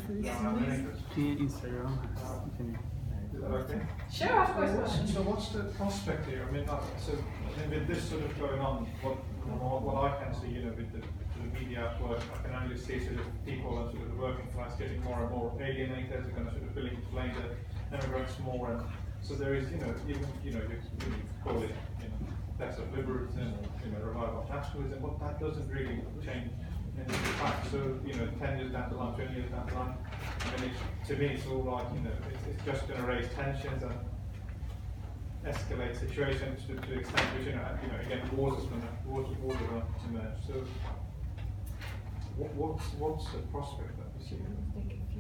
Instagram. Is that okay? Sure, of course. So what's the prospect here? I mean, with this sort of going on, what I can see, with the media at work, I can only see sort of people and sort of the working class getting more and more alienated. They're going to sort of feeling blame the immigrants more, and so there is, even you call it, death of liberalism, or revival of nationalism, but that doesn't really change in fact. So 10 years down the line, 20 years down the line, I mean, to me, it's all like it's just going to raise tensions and escalate situations to the extent which again wars are going to emerge. So what's the prospect that we see?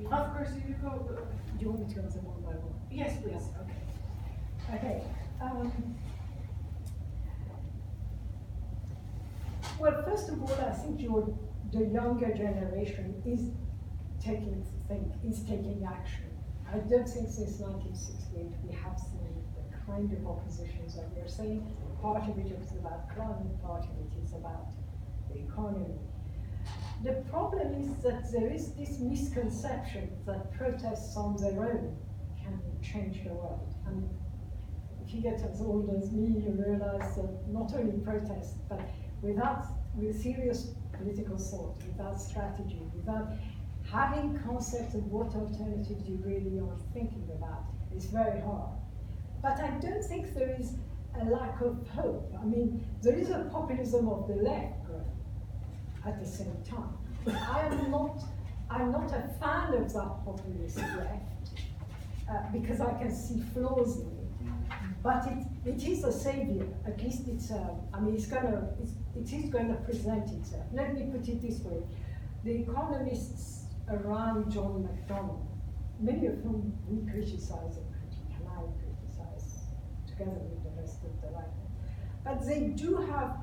Of course, you go. Do you want me to answer one by one? Yes, please. Okay. Well, first of all, I think the younger generation is taking action. I don't think since 1968 we have seen the kind of oppositions that we are saying. Part of it is about climate, part of it is about the economy. The problem is that there is this misconception that protests on their own can change the world. And if you get as old as me, you realize that not only protests, but with serious political thought, without strategy, without having concepts of what alternatives you really are thinking about, it's very hard. But I don't think there is a lack of hope. I mean, there is a populism of the left growing at the same time. I'm not a fan of that populist left because I can see flaws in it. But it is a savior. At least it is going to present itself. Let me put it this way: the economists around John McDonnell, many of whom we criticize and I criticize together with the rest of the right, but they do have,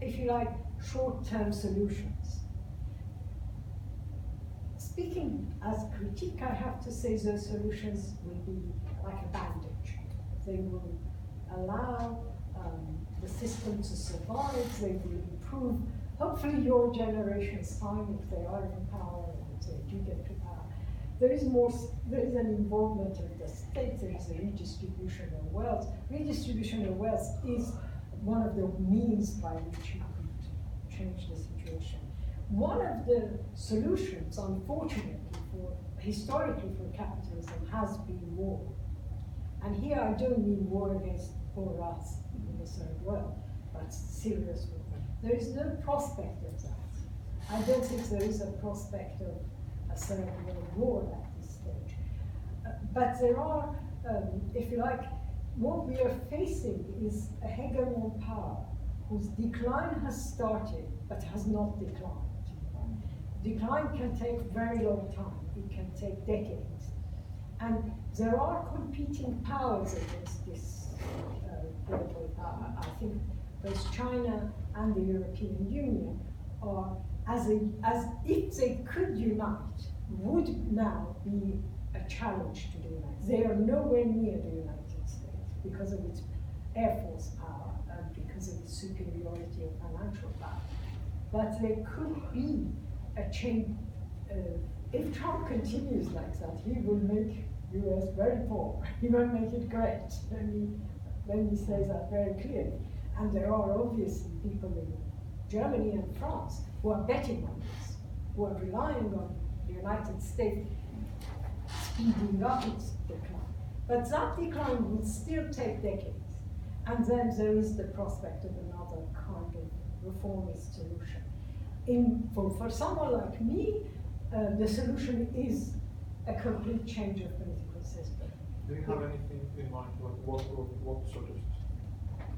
if you like, short-term solutions. Speaking as critique, I have to say those solutions will be like a bandage. They will allow the system to survive, they will improve, hopefully your generation's time, if they are in power, and they do get to power. There is an involvement of the state, there is a redistribution of wealth. Redistribution of wealth is one of the means by which you could change the situation. One of the solutions, unfortunately, historically for capitalism has been war. And here I don't mean war against poor us in the third world, but serious war. There is no prospect of that. I don't think there is a prospect of a third world war at this stage. But there are, if you like, what we are facing is a hegemon power whose decline has started but has not declined. Decline can take a very long time. It can take decades. And there are competing powers against this global power. I think both China and the European Union are, as if they could unite, would now be a challenge to the United States. They are nowhere near the United States because of its Air Force power and because of its superiority of financial power. But there could be a change. If Trump continues like that, he will make US very poor. He won't make it great. Let me say that very clearly. And there are obviously people in Germany and France who are betting on this, who are relying on the United States speeding up its decline. But that decline will still take decades. And then there is the prospect of another kind of reformist solution. For someone like me, the solution is a complete change of political system. Do you have anything in mind? What sort of?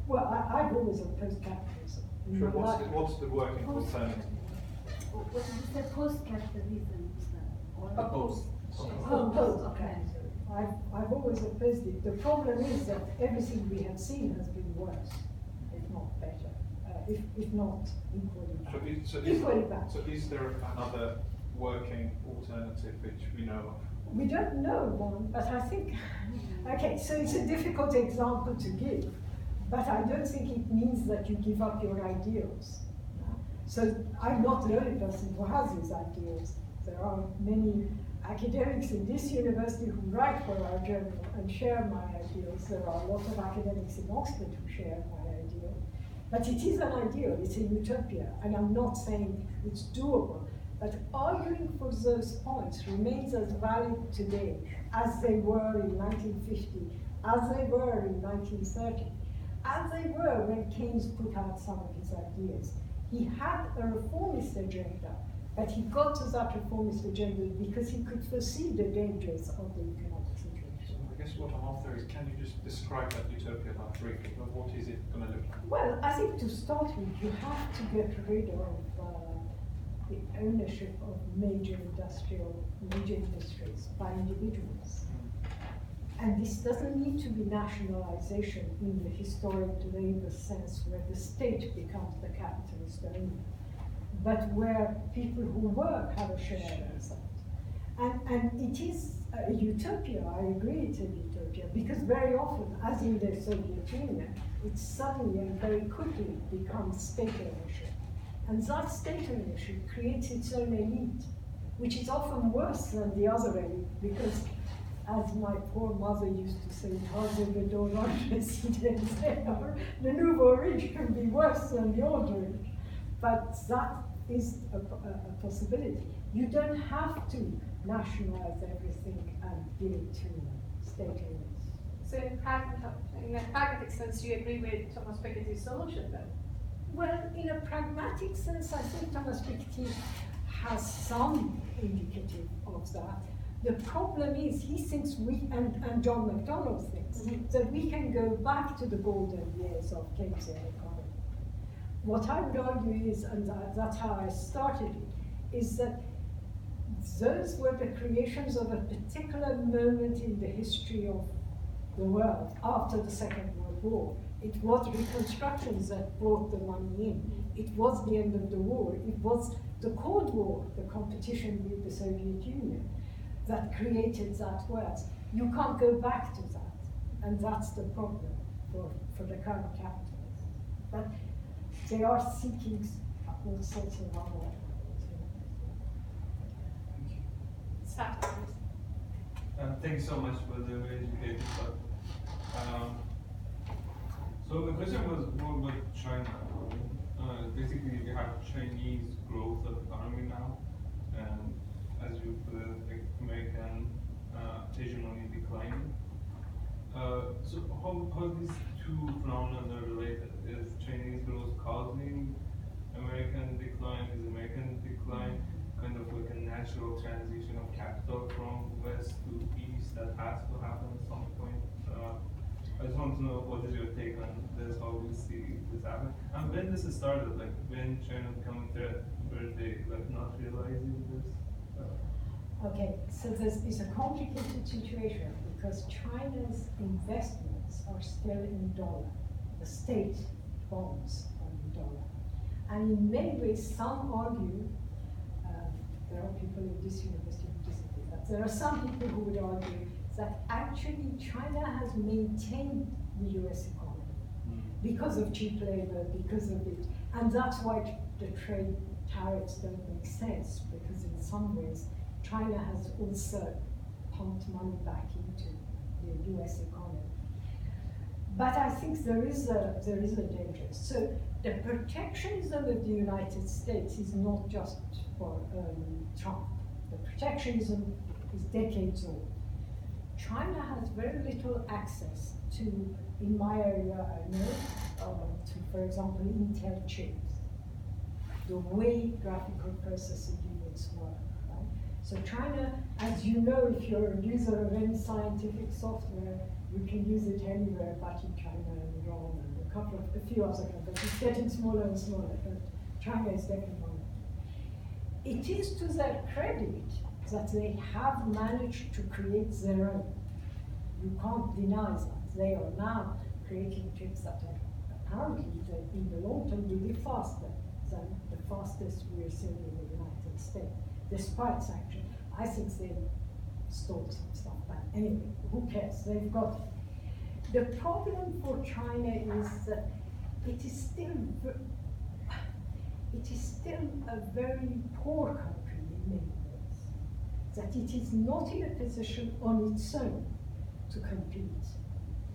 Well, I've always opposed capitalism. Sure. What's the working alternative? What did you say? Post-capitalism? Opposed. Opposed. Okay. I've always opposed it. The problem is that everything we have seen has been worse, if not better, if not equally bad. So is there another working alternative which we know of? We don't know one, but I think, okay, so it's a difficult example to give, but I don't think it means that you give up your ideals. So I'm not the only person who has these ideals. There are many academics in this university who write for our journal and share my ideals. There are a lot of academics in Oxford who share my ideal. But it is an ideal, it's a utopia, and I'm not saying it's doable. But arguing for those points remains as valid today as they were in 1950, as they were in 1930, as they were when Keynes put out some of his ideas. He had a reformist agenda, but he got to that reformist agenda because he could foresee the dangers of the economic situation. I guess what I'm after is, can you just describe that utopia like briefly? What is it going to look like? Well, I think to start with, you have to get rid of the ownership of major industries by individuals. And this doesn't need to be nationalization in the historic labor sense where the state becomes the capitalist owner, but where people who work have a share in that. And it is a utopia, I agree it's a utopia, because very often, as in the Soviet Union, it suddenly and very quickly becomes state ownership. And that state ownership creates its own elite, which is often worse than the other elite, because as my poor mother used to say, the nouveau rich can be worse than the old rich. But that is a possibility. You don't have to nationalize everything and give it to state owners. So in a pragmatic sense, do you agree with Thomas Piketty's solution then? Well, in a pragmatic sense, I think Thomas Piketty has some indicative of that. The problem is, he thinks and John McDonnell thinks, that we can go back to the golden years of Keynesian economy. What I would argue is, and that's how I started it, is that those were the creations of a particular moment in the history of the world after the Second World War. It was reconstructions that brought the money in. It was the end of the war. It was the Cold War, the competition with the Soviet Union, that created that wealth. You can't go back to that. And that's the problem for the current capitalists. But they are seeking all sorts of other Satires. Thank you so much for the very educated talk. So the question was more about China. Basically, we have Chinese growth of economy now, and as you put it, like American occasionally declining. So how these two phenomena are related? Is Chinese growth causing American decline? Is American decline kind of like a natural transition of capital from west to east that has to happen at some point? I just want to know what is your take on this, how we see this happen, and when this started, like when China became a threat, were they like not realizing this? Okay, so this is a complicated situation because China's investments are still in dollar. The state bonds are in dollar. And in many ways, some argue, there are people in this university who disagree, but there are some people who would argue that actually China has maintained the US economy because of cheap labor, because of it. And that's why the trade tariffs don't make sense, because in some ways, China has also pumped money back into the US economy. But I think there is a danger. So the protectionism of the United States is not just for Trump. The protectionism is decades old. China has very little access to, in my area I know, to, for example, Intel chips, the way graphical processing units work. So China, as you know, if you're a user of any scientific software, you can use it anywhere but in China and Iran and a few other countries. It's getting smaller and smaller, but China is definitely one. It is to their credit that they have managed to create their own. You can't deny that. They are now creating chips that are apparently, in the long term, will be faster than the fastest we're seeing in the United States. Despite sanctions, I think they stole some stuff back. Anyway, who cares? They've got it. The problem for China is that it is still a very poor country in many ways. that it is not in a position on its own to compete.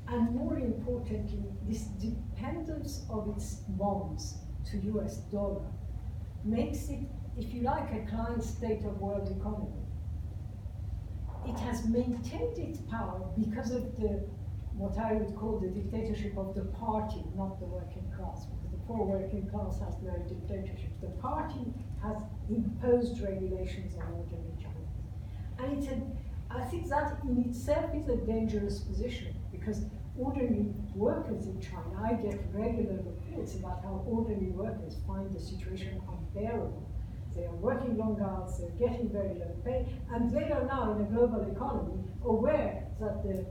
And more importantly, this dependence of its bonds to US dollar makes it, if you like, a client state of world economy. It has maintained its power because of what I would call the dictatorship of the party, not the working class, because the poor working class has no dictatorship. The party has imposed regulations on ordinary Chinese. And I think that in itself is a dangerous position, because ordinary workers in China, I get regular reports about how ordinary workers find the situation unbearable. They are working long hours, they're getting very low pay, and they are now in a global economy aware that the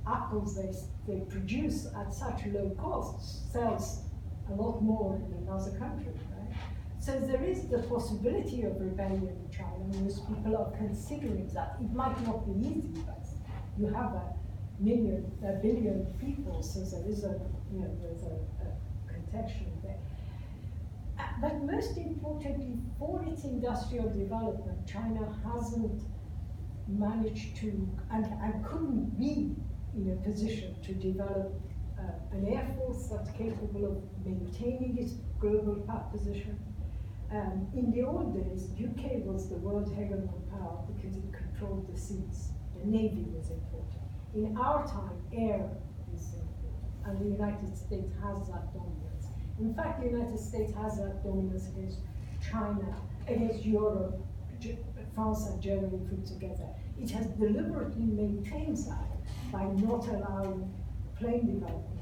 apples they produce at such low costs sells a lot more in another country, right? So there is the possibility of rebellion in China, and most people are considering that. It might not be easy, but you have a billion people, so there is there's a contention there. But most importantly, for its industrial development, China hasn't managed to, and couldn't be in a position to develop an air force that's capable of maintaining its global position. In the old days, UK was the world hegemon power because it controlled the seas. The Navy was important. In our time, air is important, and the United States has that dominance. In fact, the United States has that dominance against China, against Europe, France and Germany put together. It has deliberately maintained that by not allowing plane development.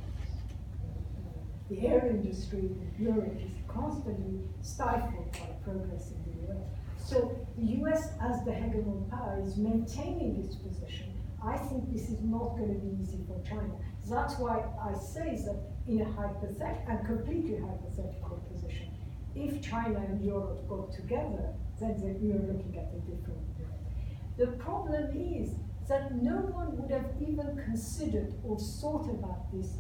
The air industry in Europe is constantly stifled by progress in the US. So the US, as the hegemon power, is maintaining its position. I think this is not going to be easy for China. That's why I say that in a hypothetical and completely hypothetical position, if China and Europe got together, then we are looking at a different world. The problem is that no one would have even considered or thought about this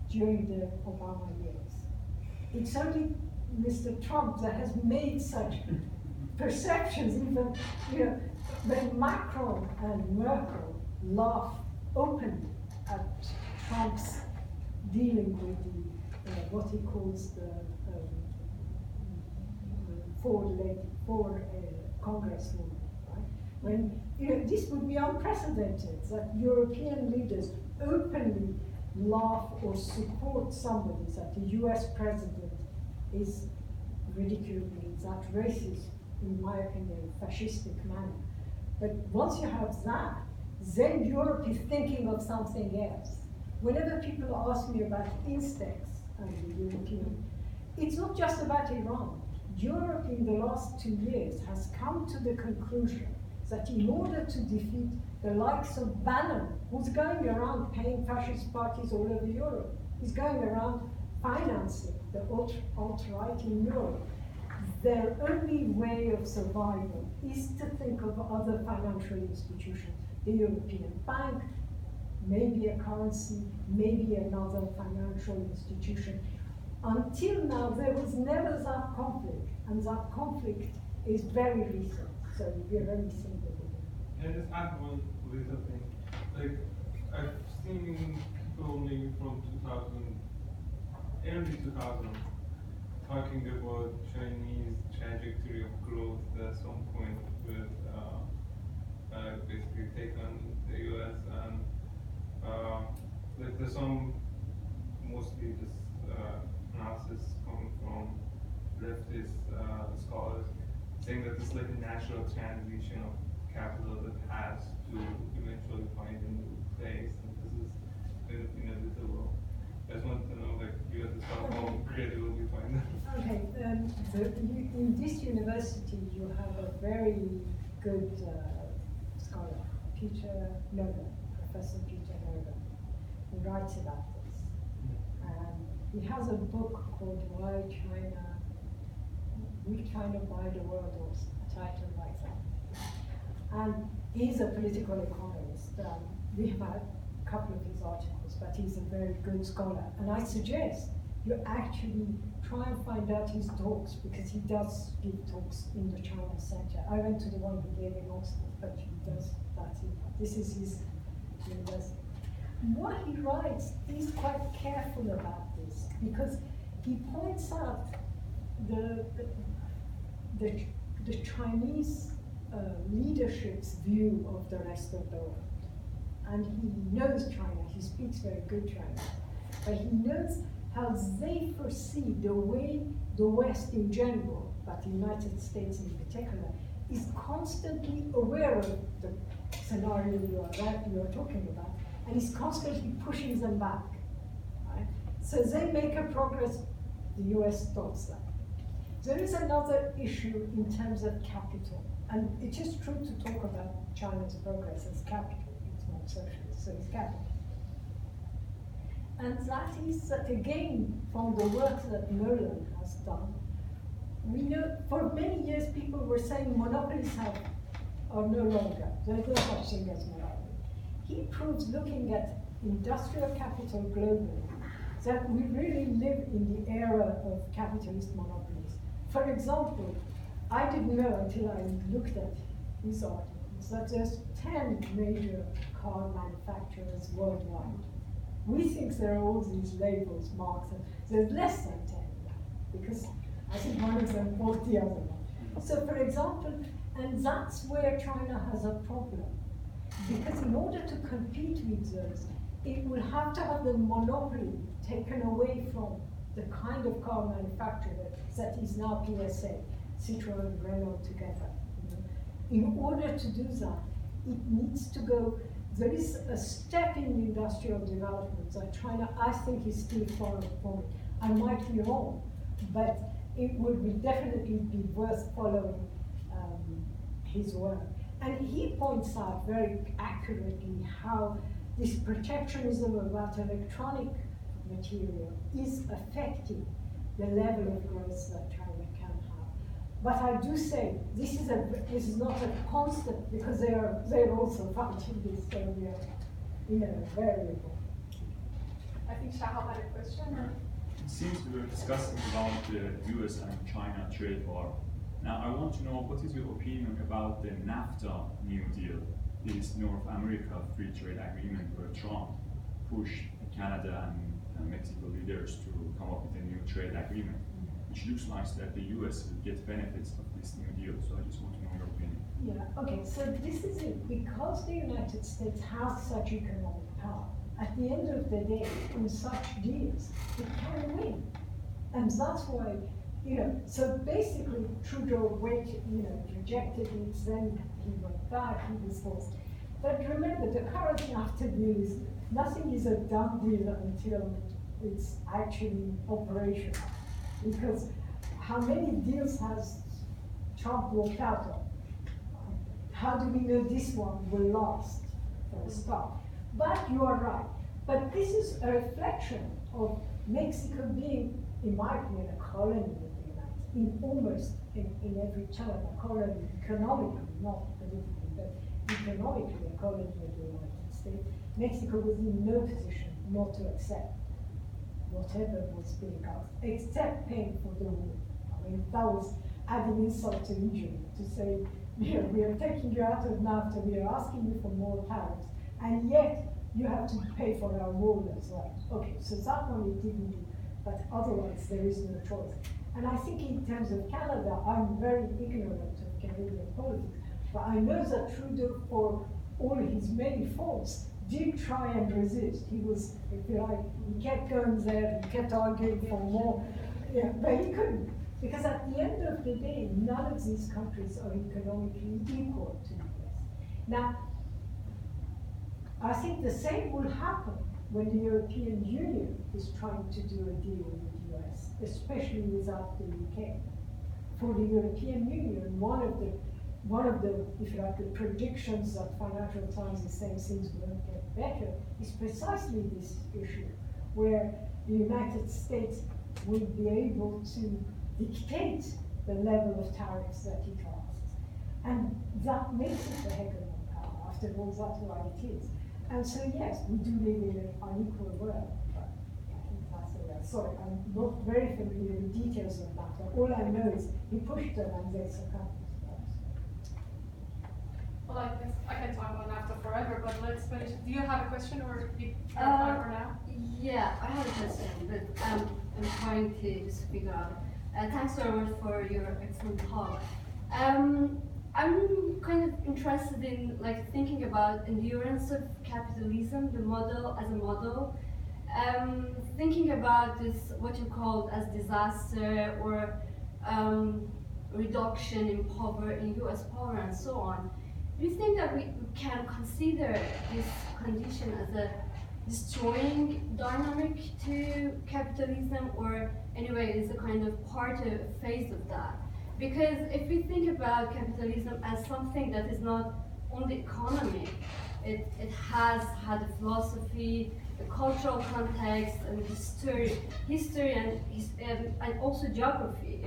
during the Obama years. It's only Mr. Trump that has made such perceptions, even when Macron and Merkel laugh openly at Trump's dealing with the what he calls the four congresswomen, right? When this would be unprecedented, that European leaders openly laugh or support somebody that the US president is ridiculing, that racist, in my opinion, fascistic manner. But once you have that, then Europe is thinking of something else. Whenever people ask me about Instex and the European, it's not just about Iran. Europe in the last 2 years has come to the conclusion that in order to defeat the likes of Bannon, who's going around paying fascist parties all over Europe, he's going around financing the alt-right in Europe, their only way of survival is to think of other financial institutions, the European Bank, maybe a currency, maybe another financial institution. Until now, there was never that conflict, and that conflict is very recent, so we're only seeing the beginning. Can I just add one little thing? Like, I've seen people maybe from early 2000, talking about Chinese trajectory of growth at some point with basically take on the US, and like there's some mostly just analysis coming from leftist scholars saying that this is like a natural transition of capital that has to eventually find a new place, and this is kind of inevitable. I just wanted to know, like, you have to start how credible you find that. Okay, in this university you have a very good scholar, Professor Peter Noga, who writes about this. He has a book called Will China Buy the World, or a title like that. And he's a political economist. We have had a couple of his articles, but he's a very good scholar. And I suggest you actually try and find out his talks, because he does give talks in the China Center. I went to the one he gave in Oxford, but he does that. This is his university. What he writes, he's quite careful about this, because he points out the Chinese leadership's view of the rest of the world. And he knows China, he speaks very good Chinese, but he knows how they perceive the way the West in general, but the United States in particular, is constantly aware of the scenario you are talking about, and is constantly pushing them back. Right? So they make a progress, the US stops that. There is another issue in terms of capital, and it is true to talk about China's progress as capital. It's not socialist, so it's capital. And that is that, again, from the work that Nolan has done, we know for many years people were saying monopolies are no longer. There's no such thing as monopoly. He proves, looking at industrial capital globally, that we really live in the era of capitalist monopolies. For example, I didn't know until I looked at his articles that there's 10 major car manufacturers worldwide. We think there are all these labels, marks, and there's less than 10 now, because I think one of them bought the other one. So for example, and that's where China has a problem, because in order to compete with those, it will have to have the monopoly taken away from the kind of car manufacturer that is now PSA, Citroën and Renault together. In order to do that, it needs to go. There is a step in industrial development that China, I think, is still far from it. I might be wrong, but it would be definitely be worth following his work. And he points out very accurately how this protectionism about electronic material is affecting the level of growth that China can have. But I do say this is not a constant, because they're also fighting this, so we are variable. I think Shahab had a question. It seems we were discussing about the US and China trade war. Now I want to know, what is your opinion about the NAFTA New Deal, this North America Free Trade Agreement where Trump pushed Canada and Mexico leaders to come up with a new trade agreement, which looks like that the US will get benefits of this new deal. So I just want to know your opinion. Yeah, okay, so this is it. Because the United States has such economic power, at the end of the day, in such deals, it can win. And that's why, so basically Trudeau rejected it, then he went back, he was forced. But remember, the current NAFTA deal is, nothing is a done deal until it's actually operational. Because how many deals has Trump walked out of? How do we know this one will last, for a start? But you are right. But this is a reflection of Mexico being, in my opinion, a colony of the United States, in almost in every term, a colony economically, not politically, but economically a colony of the United States. Mexico was in no position not to accept whatever was being asked, except paying for the war. I mean, that was adding insult to injury, to say, we are taking you out of NAFTA, we are asking you for more tariffs, and yet you have to pay for our war as well. Okay, so that one it didn't do, but otherwise there is no choice. And I think in terms of Canada, I'm very ignorant of Canadian politics, but I know that Trudeau, for all his many faults, did try and resist. He was, if you like, he kept going there, he kept arguing for more, but he couldn't. Because at the end of the day, none of these countries are economically equal to the US. Now, I think the same will happen when the European Union is trying to do a deal with the US, especially without the UK. For the European Union, one of the, if you like, the predictions that Financial Times is saying things won't get better is precisely this issue, where the United States will be able to dictate the level of tariffs that it asks. And that makes it a hegemon power. After all, that's why it is. And so yes, we do live in an unequal world, but I think that's a Sorry, I'm not very familiar with details of that. All I know is he pushed them and they succumbed. Well, I can talk on NAFTA forever, but let's finish. Do you have a question or do you have time for now? Yeah, I have a question, but I'm trying to just figure out. Thanks so much for your excellent talk. I'm kind of interested in like thinking about endurance of capitalism, the model as a model. Thinking about this, what you called as disaster or reduction in U.S. power and so on. Do you think that we can consider this condition as a destroying dynamic to capitalism, or anyway, is a kind of part of phase of that? Because if we think about capitalism as something that is not only economic, it has had a philosophy, a cultural context, and history and also geography.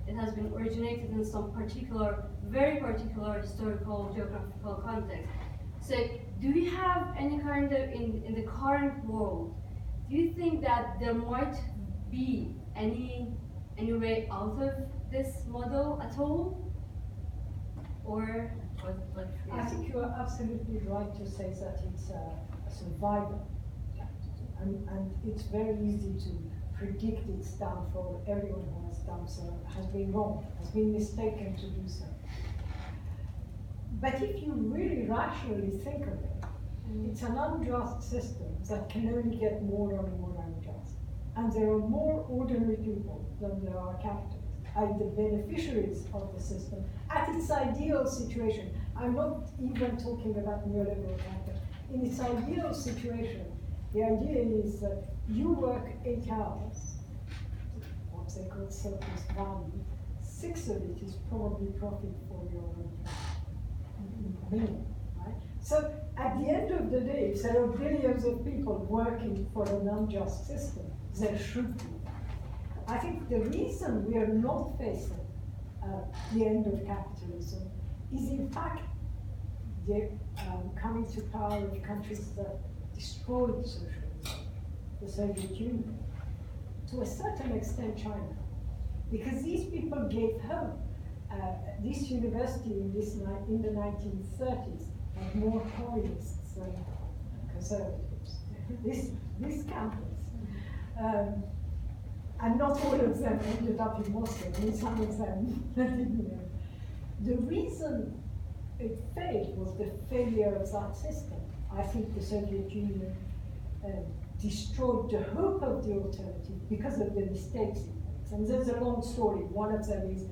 It has been originated in some very particular historical geographical context. So do we have any kind of, in the current world, do you think that there might be any way out of this model at all? Or what? I think you are absolutely right to say that it's a survival. And it's very easy to predict its downfall. Everyone who has done so has been wrong, has been mistaken to do so. But if you really rationally think of it, it's an unjust system that can only get more and more unjust. And there are more ordinary people than there are capitalists, the beneficiaries of the system, at its ideal situation. I'm not even talking about neoliberal capital. In its ideal situation, the idea is that you work 8 hours, what they call surplus value. 6 of it is probably profit for your own minimum, right? So at the end of the day, if there are billions of people working for an unjust system, there should be. I think the reason we are not facing the end of capitalism is in fact the coming to power of countries that destroyed socialism, the Soviet Union, to a certain extent China, because these people gave hope. This university in the 1930s had more communists than conservatives. This campus, and not all of them ended up in Moscow. I mean, some of them didn't. The reason it failed was the failure of that system. I think the Soviet Union destroyed the hope of the alternative because of the mistakes it makes. And there's a long story. One of them is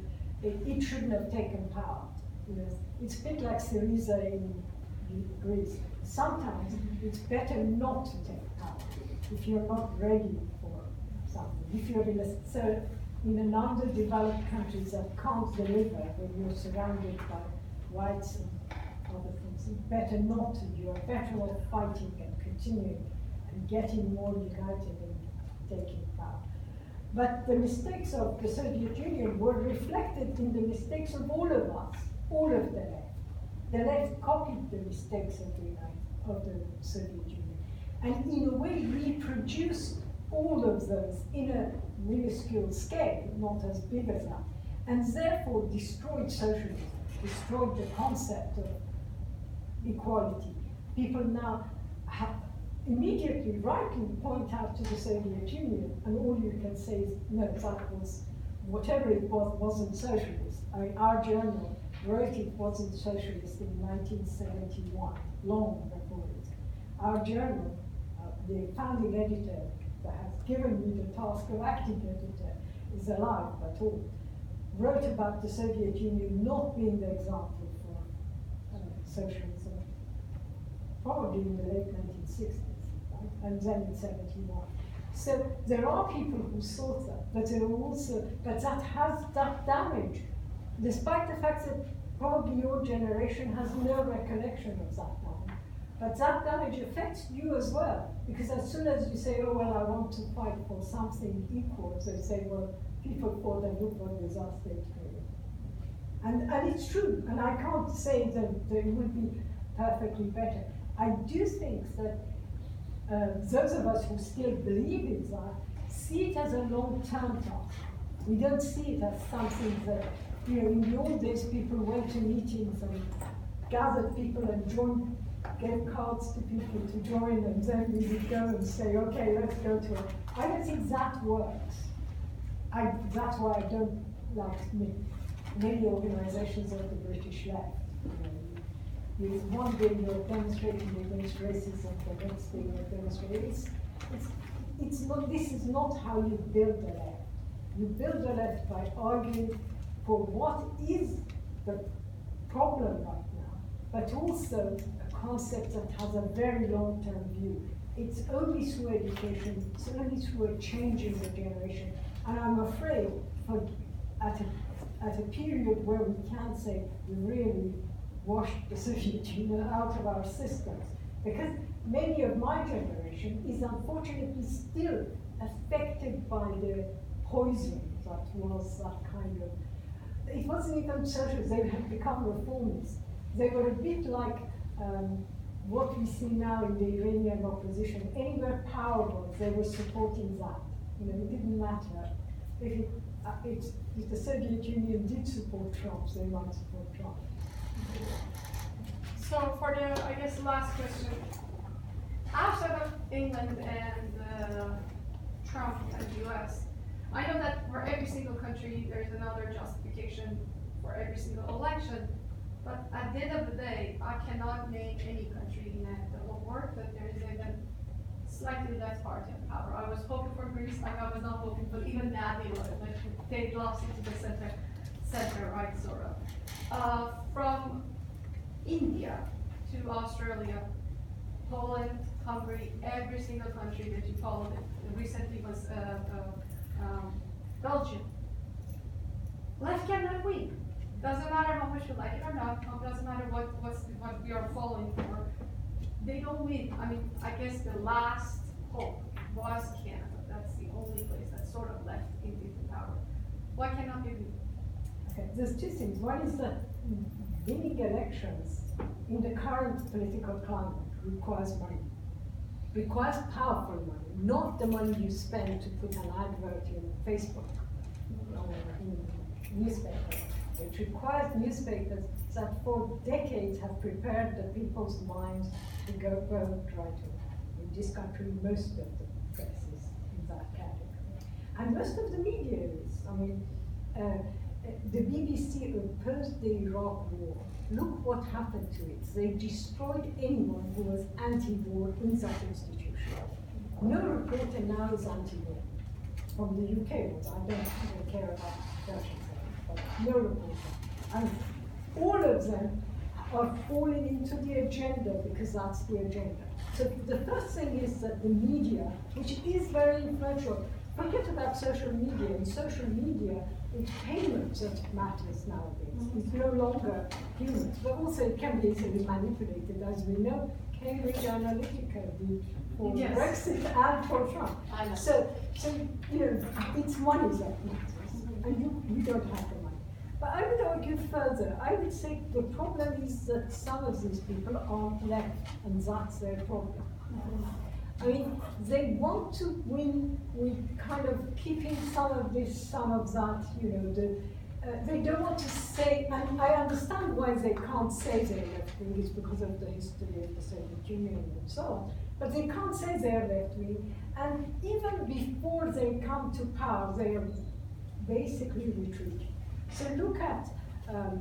it shouldn't have taken power. You know, it's a bit like Syriza in Greece. Sometimes it's better not to take power if you're not ready for something. If you're in an underdeveloped country that can't deliver when you're surrounded by whites and other things, it's better not to. You are better off fighting and continuing and getting more united and taking power. But the mistakes of the Soviet Union were reflected in the mistakes of all of us, all of the left. The left copied the mistakes of the Soviet Union, and in a way reproduced all of those in a minuscule scale, not as big as that, and therefore destroyed socialism, destroyed the concept of equality. People now have immediately, rightly point out to the Soviet Union, and all you can say is, no, that was, whatever it was, wasn't socialist. I mean, our journal wrote it wasn't socialist in 1971, long before it. Our journal, the founding editor that has given me the task of acting editor, is alive but all, wrote about the Soviet Union not being the example for socialism, probably in the late 1960s. And then in 71. So there are people who thought that, but there are also, but that has that damage, despite the fact that probably your generation has no recollection of that damage. But that damage affects you as well, because as soon as you say, oh, well, I want to fight for something equal, they say, well, people for the look what disaster it created. And it's true, and I can't say that it would be perfectly better. I do think that those of us who still believe in that see it as a long-term task. We don't see it as something that, you know, in the old days people went to meetings and gathered people and gave cards to people to join, and then we would go and say, okay, let's go to it. I don't think that works. That's why I don't like many organizations of the British left. You know, with one day you're demonstrating against racism, the next day you're demonstrating. It's not, this is not how you build the left. You build the left by arguing for what is the problem right now, but also a concept that has a very long-term view. It's only through education, it's only through a change in the generation. And I'm afraid at a period where we can say we really washed the Soviet Union out of our systems, because many of my generation is unfortunately still affected by the poison that was that kind of, it wasn't even socialist, they had become reformists. They were a bit like what we see now in the Iranian opposition. Anywhere power was, they were supporting that. You know, it didn't matter. If the Soviet Union did support Trump, they might support Trump. So for the, I guess, last question, outside of England and Trump and the US, I know that for every single country there's another justification for every single election, but at the end of the day, I cannot name any country in the whole world that there is even slightly less party in power. I was hoping for Greece, I was not hoping, but even that they lost into the center right, sort of. From India to Australia, Poland, Hungary, every single country that you followed it. Recently was Belgium. Left cannot win. Doesn't matter how much you like it or not. Doesn't matter what we are following for. They don't win. I mean, I guess the last hope was Canada. That's the only place that sort of left in power. Why cannot they win? Okay, there's two things. One is that winning elections in the current political climate requires money. Requires powerful money, not the money you spend to put an advert in Facebook or in newspaper. It requires newspapers that for decades have prepared the people's minds to go vote right away. In this country, most of the press is in that category. And most of the media is. I mean, the BBC opposed the Iraq war. Look what happened to it. They destroyed anyone who was anti-war in that institution. No reporter now is anti-war. From the UK, but I don't even care about Persian, but no reporter. And all of them are falling into the agenda because that's the agenda. So the first thing is that the media, which is very influential, forget about social media. In social media, it's payment that matters nowadays. It's no longer humans, but also it can be easily manipulated, as we know. Cambridge Analytica did for Yes. Brexit and for Trump. I know. So you know, it's money that matters, and you don't have the money. But I would argue further. I would say the problem is that some of these people aren't left, and that's their problem. I mean, they want to win with kind of keeping some of this, some of that, you know, they don't want to say, and I understand why they can't say they're left-wing, it's because of the history of the Soviet Union and so on, but they can't say they're left-wing, and even before they come to power, they are basically retreating. So look at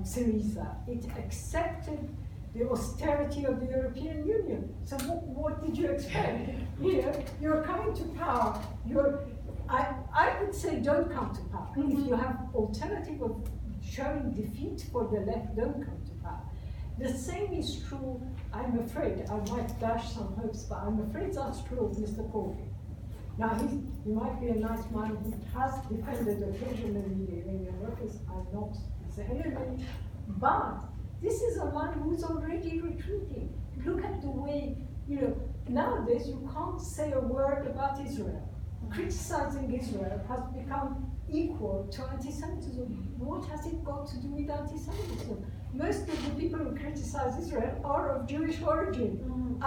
Syriza. It accepted the austerity of the European Union. So what did you expect? You know, you're coming to power, I would say don't come to power. If you have alternative of showing defeat for the left, don't come to power. The same is true, I'm afraid, I might dash some hopes, but I'm afraid that's true of Mr. Corbyn. Now, he might be a nice man who has defended occasionally the Iranian workers, I'm not the enemy, but this is a man who's already retreating. Look at the way, you know, nowadays you can't say a word about Israel. Criticizing Israel has become equal to anti-Semitism. What has it got to do with anti-Semitism? Most of the people who criticize Israel are of Jewish origin.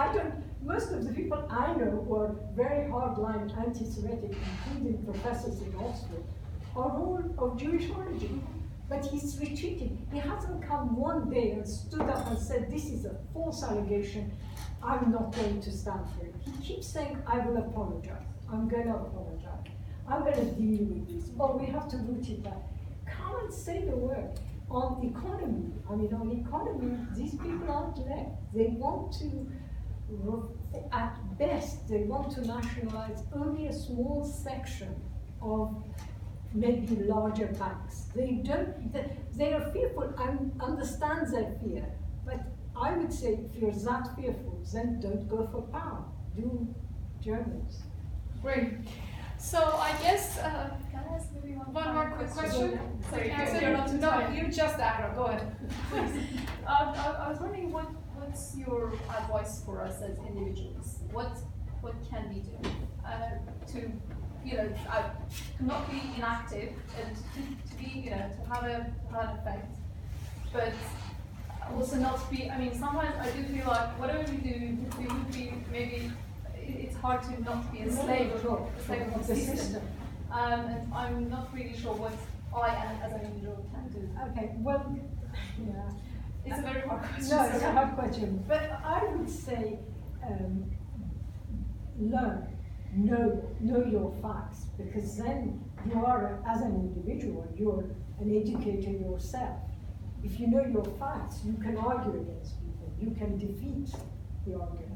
most of the people I know who are very hardline anti-Semitic, including professors in Oxford, are all of Jewish origin. But he's retreated. He hasn't come one day and stood up and said, this is a false allegation, I'm not going to stand for it. He keeps saying, I will apologize. I'm going to apologize. I'm going to deal with this. Or we have to root it back. Come and say the word. On economy, on economy, these people aren't left. They want to, at best, they want to nationalize only a small section of maybe larger banks. They are fearful. I understand their fear, but I would say if you're that fearful, then don't go for power. Do Germans. Great. So I guess, Can I ask maybe one more quick question? Sorry, You're not too tired. You just asked. Go ahead. I was wondering what's your advice for us as individuals? What can we do to not be inactive and to be to have an effect, but also not be. I mean, sometimes I do feel like whatever we do, we would be maybe. It's hard to not be a slave of the system. And I'm not really sure what I as an individual can do. Okay, well, yeah. It's a very hard question. No, it's a hard question. But I would say, learn, know your facts, because then you are, as an individual, you're an educator yourself. If you know your facts, you can argue against people, you can defeat the arguments.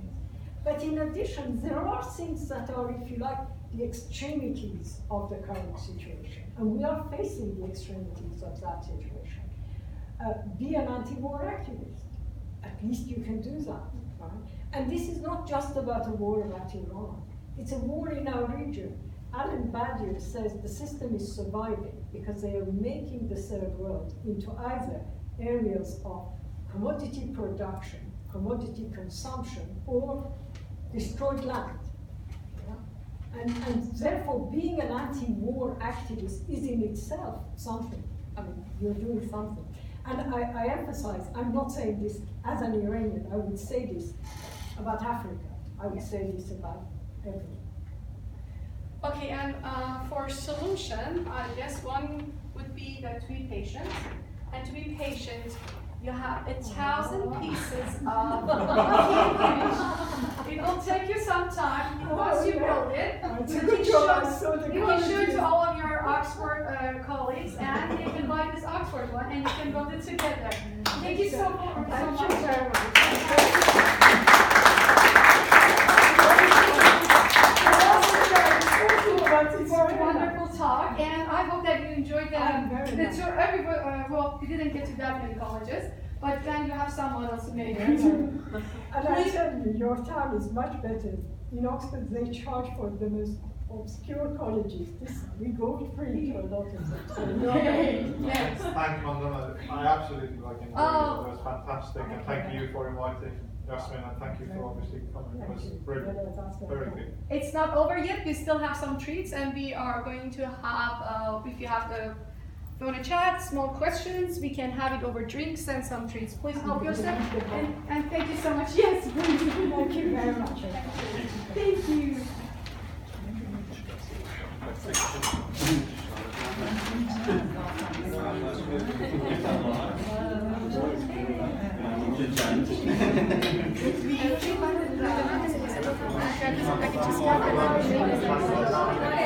But in addition, there are things that are, if you like, the extremities of the current situation. And we are facing the extremities of that situation. Be an anti-war activist. At least you can do that, right? And this is not just about a war about Iran. It's a war in our region. Alan Badiou says the system is surviving because they are making the third world into either areas of commodity production, commodity consumption, or destroyed land. Yeah? And therefore, being an anti-war activist is in itself something. I mean, you're doing something. And I emphasize, I'm not saying this as an Iranian, I would say this about Africa. I would say this about everyone. Okay, and for solution, I guess one would be that to be patient. And to be patient, you have 1,000 pieces of image. It will take you some time. Once you build it, you can show it to all of your Oxford colleagues, and they can buy this Oxford one, and you can build it together. Thank you so much. Thank you very much. For a wonderful talk, and I hope that you enjoyed the tour. Well, you didn't get to that many colleges, but then you have some models to make. And I tell you, your town is much better. In Oxford, they charge for the most obscure colleges. We go free to a lot of them. So Yes. Thank you, Mandana. I absolutely enjoyed it. It was fantastic, and thank you for inviting Yassamine, and thank you for obviously coming. It was brilliant. Very good. It's not over yet. We still have some treats, and we are going to have, if you want to chat, small questions, we can have it over drinks and some treats. Please help yourself. And thank you so much. Yes. Thank you very much. Thank you. Thank you.